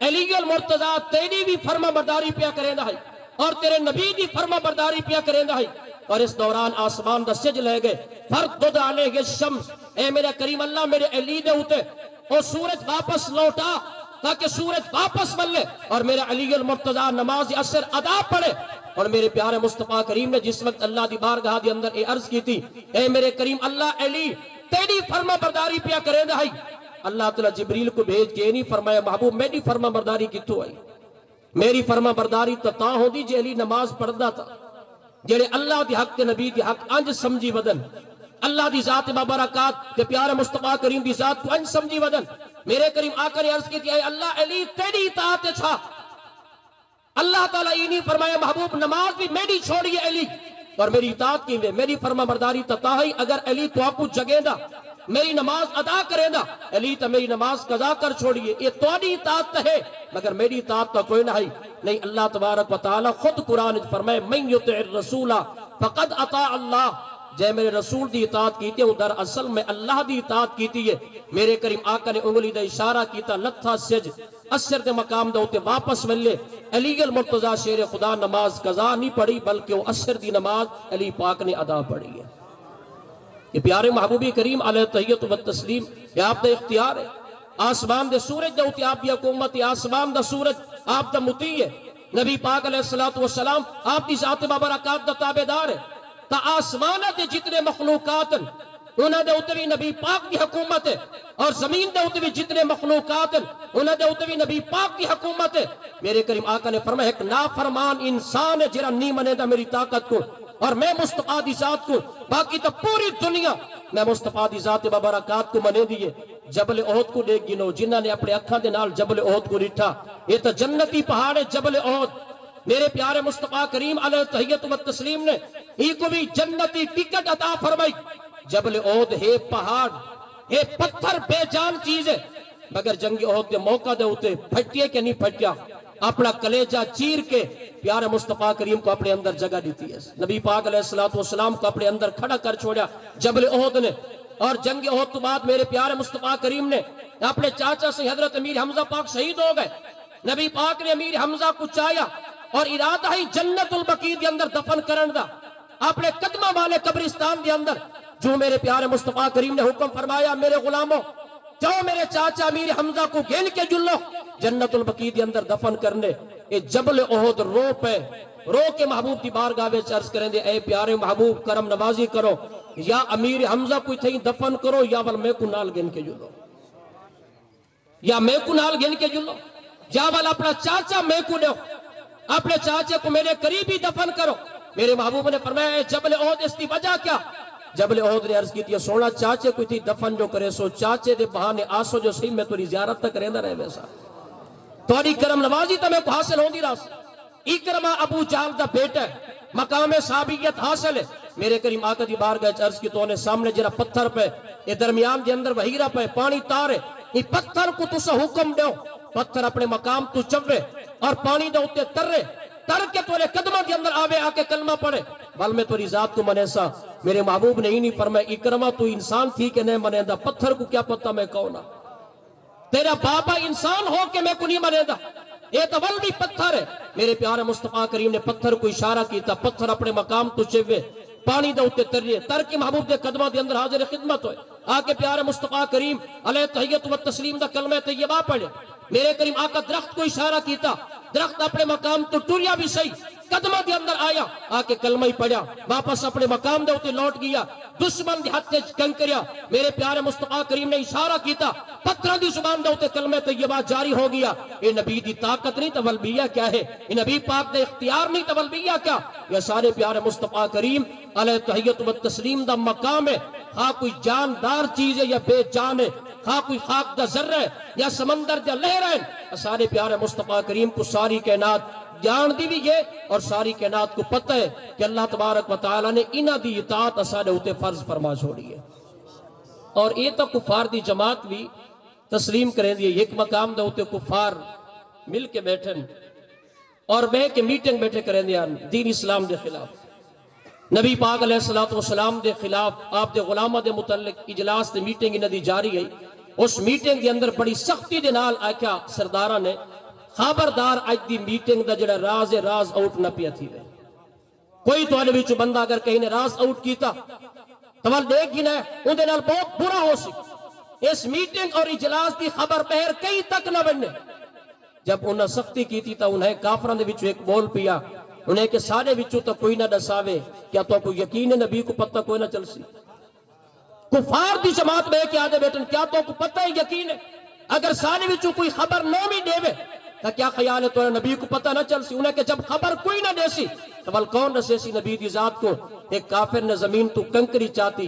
علی المرتضی تیری بھی فرما برداری پیا کریں دا ہے اور تیرے نبی دی فرما برداری پیا کریں دا ہے. اور اس دوران آسمان دا سج لے گئے فردد علیہ الشمس, اے میرا کریم اللہ میرے علی دے ہوتے اور سورج واپس لوٹا تاکہ سورج واپس ملے اور میرا علی المرتضی نماز اثر ادا پڑے. اور میرے پیارے مصطفیٰ کریم نے جس وقت اللہ دی بارگاہ دی اندر عرض کی تھی اے میرے کریم اللہ علی تیری فرما برداری پیا کریں دا ہے, اللہ تعالیٰ جبریل کو بھیج کے نہیں فرمایا محبوب میری فرما برداری کتوں آئی؟ میری فرما برداری تا ہو دی جے علی نماز پڑھدا تھا جڑے اللہ دی حق تے نبی دی حق انج سمجھی ودن اللہ دی ذات بابرکات کہ پیارے مصطفیٰ کریم دی ذات کو انج سمجھی ودن میرے کریم آقا نے عرض کی تھی اے اللہ علی تیری اطاعت چھا اللہ تعالیٰ یہ نہیں فرمایا محبوب نماز بھی میری چھوڑیے علی اور میری اطاعت کی میری فرما برداری تتاہی اگر علی تو آپ کو جگے دا میری نماز ادا کرے دا علی تو میری نماز قضا کر چھوڑیے یہ توڑی اطاعت ہے مگر میری اطاعت تو کوئی نہیں اللہ تبارک و تعالیٰ خود قرآن فرمائے من یطع الرسول فقد اطاع اللہ جے میرے رسول دی اطاعت کیتی ہے در اصل میں اللہ دی اطاعت کیتی ہے میرے کریم آقا نے انگلی دا اشارہ کیتا لتھا سج اثر دے مقام دا ہوتے واپس ملے علی المرتضی شیر خدا نماز قضا نہیں پڑھی بلکہ وہ اثر دی نماز علی پاک نے ادا پڑھی ہے یہ پیارے محبوبی کریم علیہ تحیت و تسلیم یہ آپ دا اختیار ہے آسمان دے سورج دا ہوتی آپ دی حکومت آسمان دا سورج آپ دا مطیع ہے نبی پاک علیہ السلام آپ دی ذات بابرکات دا تابعدار ہے تا آسمانہ دے جتنے مخلوقات انہاں دے اتوی نبی پاک دی حکومت ہے اور زمین دے اتوی جتنے مخلوقات انہاں دے اتوی نبی پاک دی حکومت ہے میرے کریم آقا نے فرمایا ایک نافرمان انسان ہے جرا نہیں منے دا میری طاقت کو اور میں مصطفیٰ دی ذات کو باقی تو پوری دنیا میں مصطفیٰ دی ذات بابرکات کو منے دیئے جبل احد کو دیکھ گنو جنہاں نے اپنے اکھاں دے نال جبل احد کو رٹھا یہ تو جنتی پہاڑ ہے جبل احد میرے پیارے مصطفیٰ کریم علیہ تحیت و تسلیم نے ہی کو بھی جنتی ٹکٹ عطا فرمائی جبل احد ہے پہاڑ ہے پتھر بے جان چیز ہے مگر جنگ احد کے موقع دے ہوتے پھٹیے کہ نہیں پھٹیا اپنا کلیجہ چیر کے پیارے مصطفیٰ کریم کو اپنے اندر جگہ دیتی ہے نبی پاک علیہ السلام کو اپنے اندر کھڑا کر چھوڑیا جبل احد نے اور جنگ احد تو بعد میرے پیارے مصطفیٰ کریم نے اپنے چاچا سے حضرت امیر حمزہ پاک شہید ہو گئے نبی پاک نے امیر حمزہ کو چاہیا اور ارادہ ہی جنت البقیع دے اندر دفن کرن دا اپنے قدمہ والے قبرستان دے اندر جو میرے پیارے مصطفیٰ کریم نے حکم فرمایا میرے غلاموں جاؤ میرے چاچا امیر حمزہ کو گھن کے جلو جنت البقیع دے اندر دفن کرنے اے جبل احد رو پہ رو کے محبوب کی بارگاہ وچ عرض کریں دے اے پیارے محبوب کرم نوازی کرو یا امیر حمزہ کو تھیں دفن کرو یا ول میں کو نال گھن کے جلو یا میں کو نال گھن کے جلو یا ول اپنا چاچا میں کو دو اپنے چاچے کو میرے قریبی دفن کرو میرے محبوب نے فرمایا جبل احد اس کی وجہ کیا جبل احد نے عرض کی تھی سونا چاچے کو تھی دفن جو کرے سو چاچے دے بہانے آسو جو صحیح میں توری زیارت تک رہنا رہے ویسا توری کرم نوازی تو میں کو حاصل ہوں دی راس اکرمہ ابو جہل دا بیٹا ہے مقام صحابیت حاصل ہے میرے کریم آقا دی بارگاہ عرض کی تو نے سامنے جرا پتھر پہ یہ درمیان دے اندر وحیرہ پہ پانی تارے یہ پتھر کو تو سے حکم دو پتھر اپنے مقام تو چوے اور پانی دے ہوتے تر کے تورے قدمہ دے اندر آوے آکے کلمہ پڑھے بل میں توری ذات کو منیسا میرے محبوب نے ہی نہیں فرمایا اکرمہ تو انسان تھی کہ نہیں منے دا پتھر کو کیا پتہ میں کونا تیرا بابا انسان ہو کہ میں کو نہیں منے دا یہ تو ول بھی پتھر ہے میرے پیارے مصطفیٰ کریم نے پتھر کو اشارہ کیتا پتھر اپنے مقام تو چوے پانی دے ہوتے تر کے محبوب دے قدمہ دے اندر حاضر خدمت ہوئے آکے پیارے مصطفیٰ کریم علیہ تحیت و تسلیم دا کلمہ طیبہ پڑھے میرے کریم آقا درخت کو اشارہ کیتا درخت اپنے مقام تو ٹوریا بھی صحیح قدمہ دے اندر آیا آکے کلمہ ہی پڑھیا واپس اپنے مقام دے ہوتے لوٹ گیا دشمن دے ہاتھ سے کنکریا میرے پیارے مصطفیٰ کریم نے اشارہ کیتا پتھر دی زبان دے ہوتے کلمہ طیبہ جاری ہو گیا یہ نبی دی طاقت نہیں تولبیہ کیا ہے یہ نبی پاک دے اختیار نہیں تولبیہ کیا یہ سارے پیارے مصطفیٰ کریم علیہ تحیت و تسلیم دا مقام ہے ہاں کوئی جاندار چیز ہے یا بے جان ہے ہاں کوئی خاک دا ذرہ ہے یا سمندر دا لہر ہے سارے پیارے مصطفیٰ کریم کو ساری کائنات جان دی بھی یہ اور ساری کائنات کو پتہ ہے کہ اللہ تبارک و تعالی نے انہاں دی اطاعت اسانے ہوتے فرض فرما چھوڑی ہے اور یہ تو کفار دی جماعت بھی تسلیم کریں دیئے ایک مقام دے ہوتے کفار مل کے بیٹھن اور بے کے میٹنگ بیٹھے کریں دیاں دین اسلام دے خلاف نبی پاک علیہ السلام دے خلاف آپ دے غلامہ دے متعلق اجلاس دے میٹنگ انہاں دی جاری گئی اس میٹنگ دے اندر بڑی سختی دے نال آکھیا سردارہ نے خبردار آج دی میٹنگ دا جڑا راز آؤٹ نہ پیا تھی کوئی تو آنے بچو بندہ اگر کہیں نے راز آؤٹ کیتا تو وہ دیکھ گی ہے ان دے نال بہت برا ہو سی اس میٹنگ اور اجلاس دی خبر پہر کئی تک نہ بننے جب انہاں سختی کی تھی تو انہیں کافران دے بچو ایک بول پیا انہیں کہ سارے بچو تو کوئی نہ ڈساوے کیا تو کوئی یقین ہے نبی کو پتہ کوئی نہ چل سی کفار دی جماعت میں کیا دے بیٹن کیا تو کو پتہ ہے یقین ہے اگر سارے بچو کوئی خبر نہ بھی دے تو کیا خیال ہے تو نبی کو پتہ نہ چل سی انہیں کہ جب خبر کوئی نہ دے سی تو بل کون رسے سی نبی دی ذات کو ایک کافر نے زمین تو کنکری چاہتی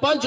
5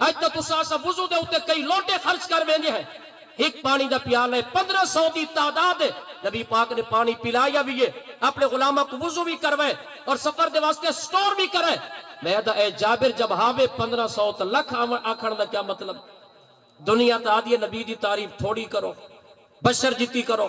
اج تو تساں سا وضو دے اوتے کئی لوٹے خرچ کر ویندے ہیں، ایک پانی دا پیالہ 1500 دی تعداد ہے، نبی پاک نے پانی پلایا بھی ہے، اپنے غلامہ کو وضو بھی کروائے اور سفر دے واسطے سٹور بھی کرے۔ میں دا اے جابر جب ہاوے 1500 تا لکھ آکھن دا کیا مطلب؟ دنیا تا آدھی نبی دی تعریف تھوڑی کرو، بشر جتی کرو،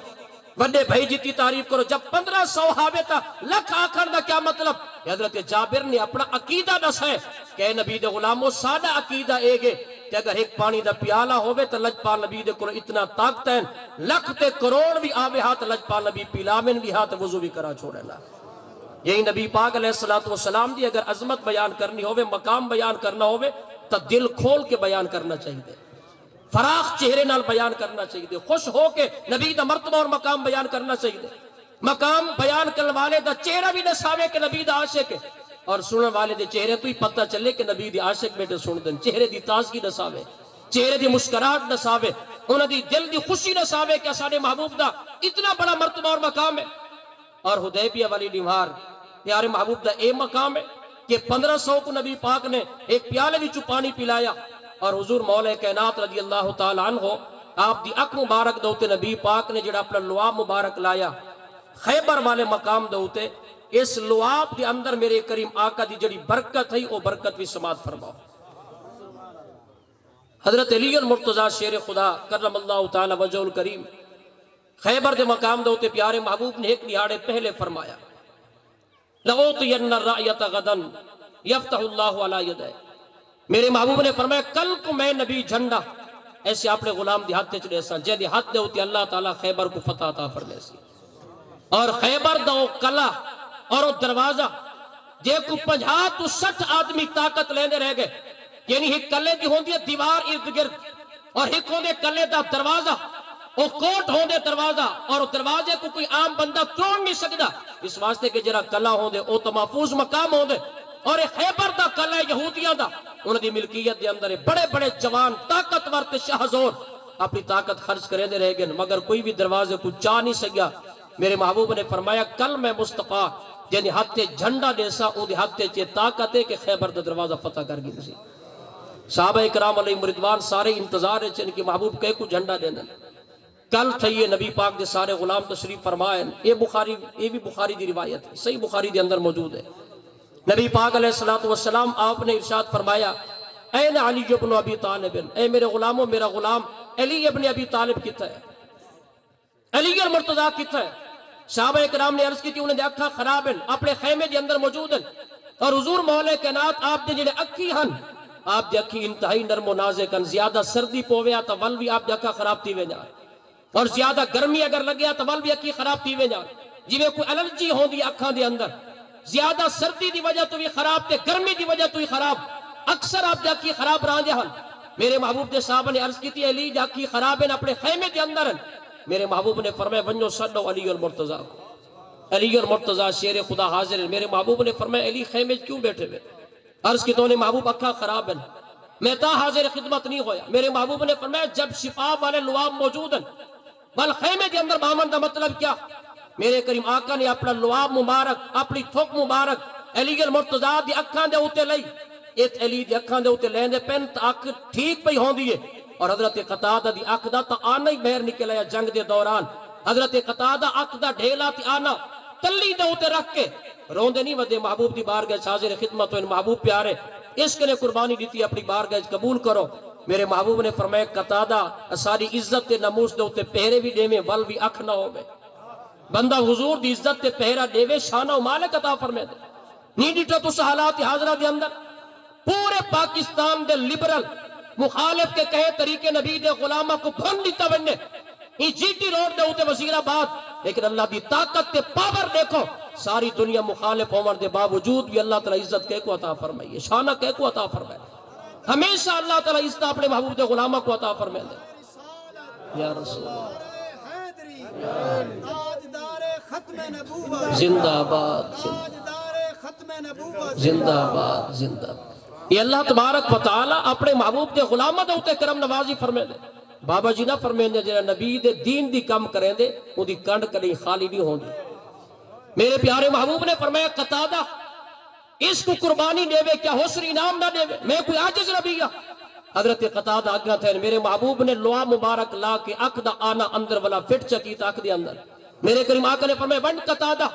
وڈے بھائی جتی تعریف کرو، جب 1500 ہاوے تا لکھ آکھن دا کیا مطلب؟ حضرت جابر نے اپنا عقیدہ دس ہے کہ اے نبی دے غلاموں سادہ عقیدہ اے گے کہ اگر ایک پانی دا پیالہ ہوئے تو لجپال نبی دے کرو اتنا طاقت ہے، لکھ تے کروڑ بھی آوے ہاتھ لجپال نبی پیلامن بھی ہاتھ وضو بھی کرا چھوڑے نا۔ یہی نبی پاک علیہ السلام دی اگر عظمت بیان کرنی ہوئے، مقام بیان کرنا ہوئے تو دل کھول کے بیان کرنا چاہیے، فراخ چہرے نال بیان کرنا چاہیے، خوش ہو کے نبی دا مرتبہ اور مقام بیان کرنا چاہیے۔ مقام بیان کرنے والے دا چہرہ بھی نساوے کہ نبی دا عاشق ہے، اور سننے والے دے چہرے تو ہی پتہ چلے کہ نبی دی عاشق بیٹے سن دن، چہرے دی تازگی نساوے، چہرے دی مسکراہٹ نساوے، انہاں دی دل دی خوشی نساوے کہ ساڈے محبوب دا اتنا بڑا مرتبہ اور مقام ہے۔ اور حدیبیہ والی دیوار پیارے محبوب دا اے مقام ہے کہ 1500 کو نبی پاک نے ایک پیالے وچوں پانی پلایا، اور حضور مولا کائنات رضی اللہ تعالی عنہ آپ دی اک مبارک دوتے نبی پاک نے جڑا اپنا لعاب مبارک لایا خیبر والے مقام دوتے، اس لعاب دے اندر میرے کریم آقا دی جڑی برکت ہے وہ برکت بھی سماعت فرماؤ۔ حضرت علی المرتضی شیر خدا کرم اللہ تعالی وجہ الکریم خیبر دے مقام دوتے پیارے محبوب نے ایک دیہاڑے پہلے فرمایا لَأُوْتِيَنَّ الرَّأْيَةَ غَدًا يَفْتَحُ اللَّهُ عَلَى يَدَيْهِ۔ میرے محبوب نے فرمایا کل کو میں نبی جھنڈا ایسے اپنے غلام دی ہاتھ چلے سا جے دی ہاتھ دے ہوتی اللہ تعالیٰ خیبر کو فتح عطا فرمائے سی، اور خیبر دا کلا اور وہ دروازہ جے کو 50 تو 60 آدمی طاقت لینے رہ گئے، یعنی ایک کلے دی ہوندی ہے دیوار ارد گرد، اور ایک ہوندے کلے دا دروازہ، وہ کوٹ ہوندے دروازہ، اور دروازے کو کوئی عام بندہ توڑ نہیں سکتا، اس واسطے کہ جرا کلا ہوندے او تو محفوظ مقام ہوندے، اور خیبر دا کلا یہودیاں دا انہوں دی ملکیت دے اندر بڑے بڑے جوان طاقتور تے شہزور اپنی طاقت خرچ کرے دے رہ گئے، مگر کوئی بھی دروازے کو چاہ نہیں سکیا۔ میرے محبوب نے فرمایا کل میں مصطفیٰ جنہی ہاتھے جھنڈا دیسا او دی ہاتھے چے طاقت ہے کہ خیبر دا دروازہ فتح کر گئی تھی۔ صحابہ اکرام علیہ مردوان سارے انتظار ہے ان کی محبوب کہے کو جھنڈا دینا، کل تھا یہ نبی پاک دے سارے غلام تشریف فرمائے، یہ بھی بخاری دی روایت ہے، صحیح بخاری دے اندر موجود ہے۔ نبی پاک علیہ السلام آپ نے ارشاد فرمایا این علی ابن ابی طالب، اے میرے غلاموں میرا غلام علی ابن ابی طالب کتا ہے، علی المرتضی کتا ہے؟ صحابہ اکرام نے عرض کی تھی انہیں دے اکھا خراب ہیں، اپنے خیمے دے اندر موجود ہیں، اور حضور مولا کائنات آپ دے جڑے اکھی ہن، آپ دے اکھی انتہائی نرم و نازک ہن، زیادہ سردی پویا تو ول بھی آپ دے اکھا خراب تھی وے جان، اور زیادہ گرمی اگر لگیا تو ول بھی اکھی خراب تھی وے جان، جی میں کوئی الرجی ہوں دی اکھاں دے اندر، زیادہ سردی دی وجہ تو بھی خراب تے گرمی دی وجہ تو ہی خراب، اکثر آپ دے اکھی خراب رہاں ہن۔ میرے محبوب دے صحابہ نے عرض کی تھی علی دے اکھی خراب ہیں اپنے خیمے دے اندر ہیں، میرے محبوب نے فرمایا ونجو صدو علی المرتضی کو، علی المرتضی شیر خدا حاضر ہے۔ میرے محبوب نے فرمایا علی خیمے کیوں بیٹھے ہوئے؟ عرض کی تو نے محبوب اکھا خراب ہیں، میں تا حاضر خدمت نہیں ہویا۔ میرے محبوب نے فرمایا جب شفا والے لعاب موجود ہیں بل خیمے دے اندر بامن دا مطلب کیا؟ میرے کریم آقا نے اپنا لعاب مبارک اپنی تھوک مبارک علی المرتضی دی اکھاں دے اوتے لئی، ایت علی دی اکھاں دے اوتے لیندے پین تا اکھ ٹھیک پئی ہوندی ہے، اور حضرت قتادہ دی اکھ دا تا آنا ہی بہر نکل آیا جنگ دے دوران، حضرت قتادہ اکھ دا ڈھیلا تی آنا تلی دے اوتے رکھ کے روندے نہیں ودے محبوب دی بارگاہ حاضر خدمت ہوئے محبوب پیارے اس کے نے قربانی دیتی اپنی بارگاہ قبول کرو۔ میرے محبوب نے فرمایا قتادہ ساری عزت تے نموس دے اوتے پہرے بھی دے میں ول بھی اکھ نہ ہوئے، بندہ حضور دی عزت تے پہرا دے وے شانہ و مالک عطا فرمائے دے۔ نہیں ڈیٹا تو حالات حاضرہ دے اندر پورے پاکستان دے لبرل مخالف کے کہے طریقے نبی دے غلامہ کو بھن دیتا بننے ہی جی ٹی روڈ دے ہوتے وزیر آباد، لیکن اللہ دی طاقت تے پاور دیکھو ساری دنیا مخالف عمر دے باوجود بھی اللہ تعالیٰ عزت کہے کو عطا فرمائیے، شانہ کہے کو عطا فرمائے، ہمیشہ اللہ تعالیٰ عزت اپنے محبوب دے غلامہ کو عطا فرمائے دے۔ یا رسول زندہ آباد زندہ آباد زندہ آباد۔ یہ اللہ تبارک و تعالی اپنے محبوب دے غلامہ دے اوتے کرم نوازی فرمائے دے۔ بابا جی نہ فرمائے دے جنہا نبی دے دین دی کم کریں دے وہ دی کنڈ کلی خالی نہیں ہوں دی۔ میرے پیارے محبوب نے فرمایا قتادہ اس کو قربانی دے وے کیا حسن انعام نہ دے وے، میں کوئی عاجز نبی ہاں، حضرت قتادہ آگا تھے میرے محبوب نے لوا مبارک لا کے اک دا آنا اندر والا فٹ چکی تا اک دے اندر میرے کریم آقا نے فرمائے ون قتادہ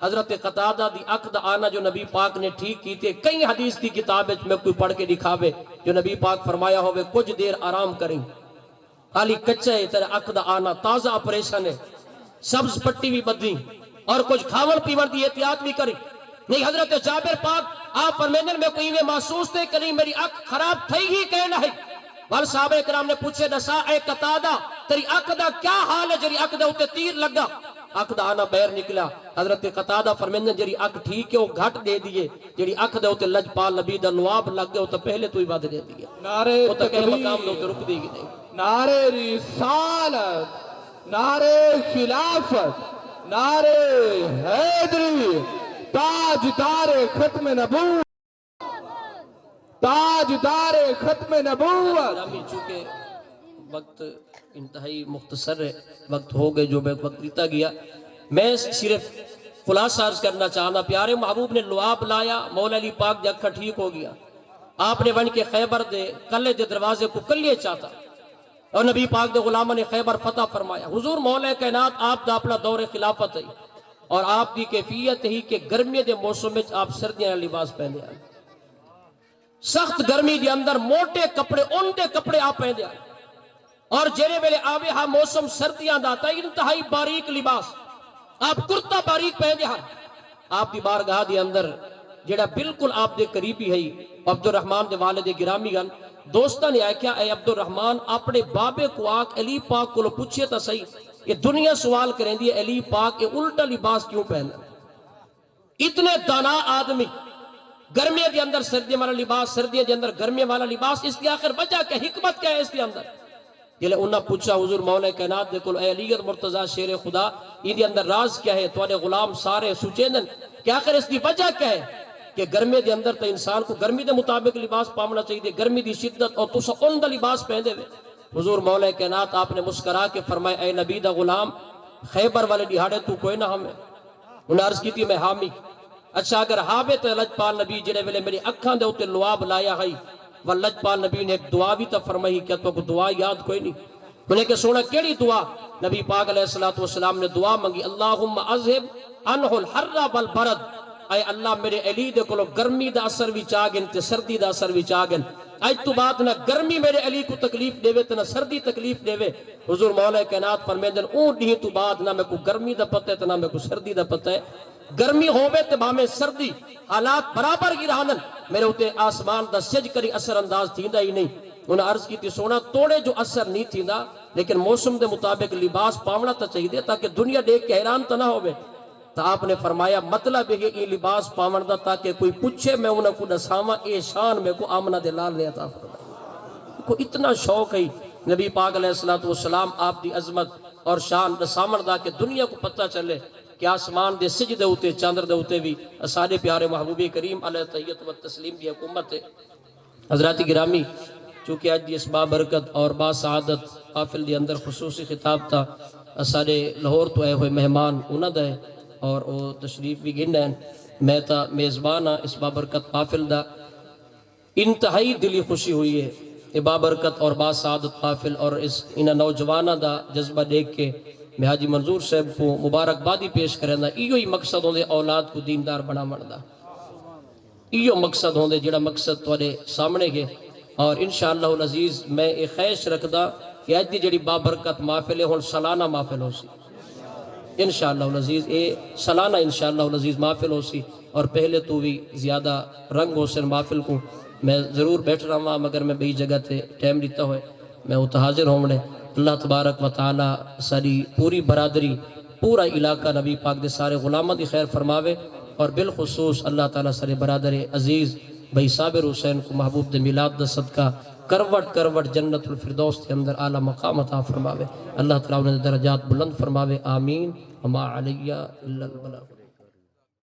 حضرت قتادہ دی اک دا آنا جو نبی پاک نے ٹھیک کیتے کئی حدیث دی کتاب میں کوئی پڑھ کے دکھاوے جو نبی پاک فرمایا ہوئے کچھ دیر آرام کریں خالی کچا ہے تیرا اک دا آنا تازہ آپریشن ہے سبز پٹی بھی بدھی اور کچھ کھاون پیون دی احتیاط بھی کری نہیں حضرت جابر پاک آپ فرمیندن میں کوئی میں محسوس تے کری میری اک خراب تھی ہی کہنا ہے بل صحابہ کرام نے پوچھے دسا اے قتادہ تیری اک دا کیا حال ہے جری اک دے ہوتے تیر لگا اک دا آنا بیر نکلا حضرت قتادہ فرمیندن جری اک ٹھیک ہے وہ گھٹ دے دیئے جری اک دے ہوتے لجپال نبی دا لواب لگ گئے وہ تو پہلے تو ہی بات دے دیئے
نعرے
وہ تو کہیں مقام دے
تکبیر،
ہوتے رک دی گی نہیں
نعرے رسالت، نعرے خلافت، نعرے حیدری، تاجدار ختم نبوت، تاجدار ختم نبوت.
گرامی چونکہ وقت انتہائی مختصر ہے وقت ہو گئے جو میں وقت دیتا گیا میں صرف خلاصہ عرض کرنا چاہنا پیارے محبوب نے لعاب لایا مولا علی پاک جکھا ٹھیک ہو گیا آپ نے ون کے خیبر دے کلے دے دروازے کو کلیے چاہتا اور نبی پاک دے غلامہ نے خیبر فتح فرمایا حضور مولا کائنات آپ دا اپنا دور خلافت ہے اور آپ دی کیفیت ہی کہ گرمی دے موسم میں آپ سردیاں لباس پہنے آئے سخت گرمی دے اندر موٹے کپڑے ان دے کپڑے آپ پہنے آئے اور جیرے ویلے آوے ہاں موسم سردیاں داتا ہے انتہائی باریک لباس آپ کرتا باریک پہنے آئے آپ دی بارگاہ دے اندر جیڑا بالکل آپ دے قریبی ہے عبد الرحمن دے والد گرامی گن دوستہ نے آئے کیا اے عبد الرحمن اپنے بابے کو آگ علی پاک کو لو پوچھے تا صحیح یہ دنیا سوال کریں دی علی پاک یہ الٹا لباس کیوں پہنا اتنے دانا آدمی گرمی دے اندر سردی والا لباس سردی دے اندر گرمی والا لباس اس کی آخر وجہ کیا حکمت کیا ہے اس کے اندر جلے انہاں پوچھا حضور مولا کائنات دے کل اے علیت مرتضی شیر خدا یہ دے اندر راز کیا ہے تو غلام سارے سوچیندن کہ آخر اس کی وجہ کیا ہے کہ گرمی دے اندر تو انسان کو گرمی دے مطابق لباس پامنا چاہیے گرمی دی شدت اور تسا ان دا لباس پہن دے حضور مولا کائنات آپ نے مسکرا کے فرمائے اے نبی دا غلام خیبر والے دہاڑے تو کوئی نہ ہمیں انہیں عرض کی تھی میں حامی اچھا اگر حابے تو لجپال نبی جنہیں ویلے میری اکھاں دے ہوتے لعاب لایا ہے وہ لجپال نبی نے ایک دعا بھی تا فرمائی کیا تو دعا یاد کوئی نہیں انہیں کہ سونا کیڑی دعا نبی پاک علیہ السلام نے دعا منگی اللہم اذہب عنہ الحر والبرد اے اللہ میرے علی دے کلو گرمی دا اثر بھی چاگن تے سردی دا اثر بھی چاگن آج تو بات نہ گرمی میرے علی کو تکلیف دے وے تے نہ سردی تکلیف دے وے حضور مولا کائنات فرمیندن اون نہیں تو بات نہ میں کو گرمی دا پتہ ہے تے نہ میں کو سردی دا پتہ ہے گرمی ہووے تے بھامے سردی حالات برابر ہی رہنن میرے ہوتے آسمان دا سج کری اثر انداز تھیندا ہی نہیں انہیں عرض کی تھی سونا توڑے جو اثر نہیں تھیندا لیکن موسم دے مطابق لباس پاونا تا چاہیے تاکہ دنیا دیکھ کے حیران تا نہ ہووے تو آپ نے فرمایا مطلب ہے یہ لباس پاون دا تاکہ کوئی پوچھے میں انہوں کو دساواں اے شان میں کو آمنہ دے لال نے عطا فرمایا کو اتنا شوق ہے نبی پاک علیہ السلام آپ دی عظمت اور شان دساون دا کہ دنیا کو پتہ چلے کہ آسمان دے سجدے ہوتے چاندر دے ہوتے بھی اسادے پیارے محبوب کریم علیہ تحیت و تسلیم دی حکومت ہے حضرات گرامی چونکہ آج دی اس بابرکت اور با سعادت قافل دی اندر خصوصی خطاب تھا اسادے لاہور تو آئے ہوئے مہمان انہاں دے اور وہ تشریف بھی گنڈین میں تا میزبانہ اس بابرکت قافل دا انتہائی دلی خوشی ہوئی ہے یہ بابرکت اور با سعادت قافل اور اس انہا نوجوانہ دا جذبہ دیکھ کے میں حاجی منظور صاحب کو مبارکبادی پیش کریں دا ایو ہی مقصد ہوندے اولاد کو دیندار بنا مردہ ایو مقصد ہوندے جڑا مقصد توڑے سامنے گے اور انشاءاللہ العزیز میں ایک خیش رکھ دا کہ آج دی جڑی بابرکت محفل ہے ہون سالانہ محفل ہو سی انشاءاللہ العزیز اے سالانہ انشاءاللہ العزیز محفل ہو سی اور پہلے تو بھی زیادہ رنگ ہو سن محفل کو میں ضرور بیٹھ رہا ہوں مگر میں بہی جگہ تھے ٹائم دیتا ہوئے میں وہ حاضر ہوں نے اللہ تبارک و تعالی ساری پوری برادری پورا علاقہ نبی پاک دے سارے غلامہ دی خیر فرماوے اور بالخصوص اللہ تعالی سارے برادر عزیز بھائی صابر حسین کو محبوب دے میلاد دا صدقہ کروٹ کروٹ جنت الفردوس کے اندر اعلیٰ مقام عطا فرماوے اللہ تعالیٰ انہیں درجات بلند فرماوے آمین وما علیہ الا البلاغ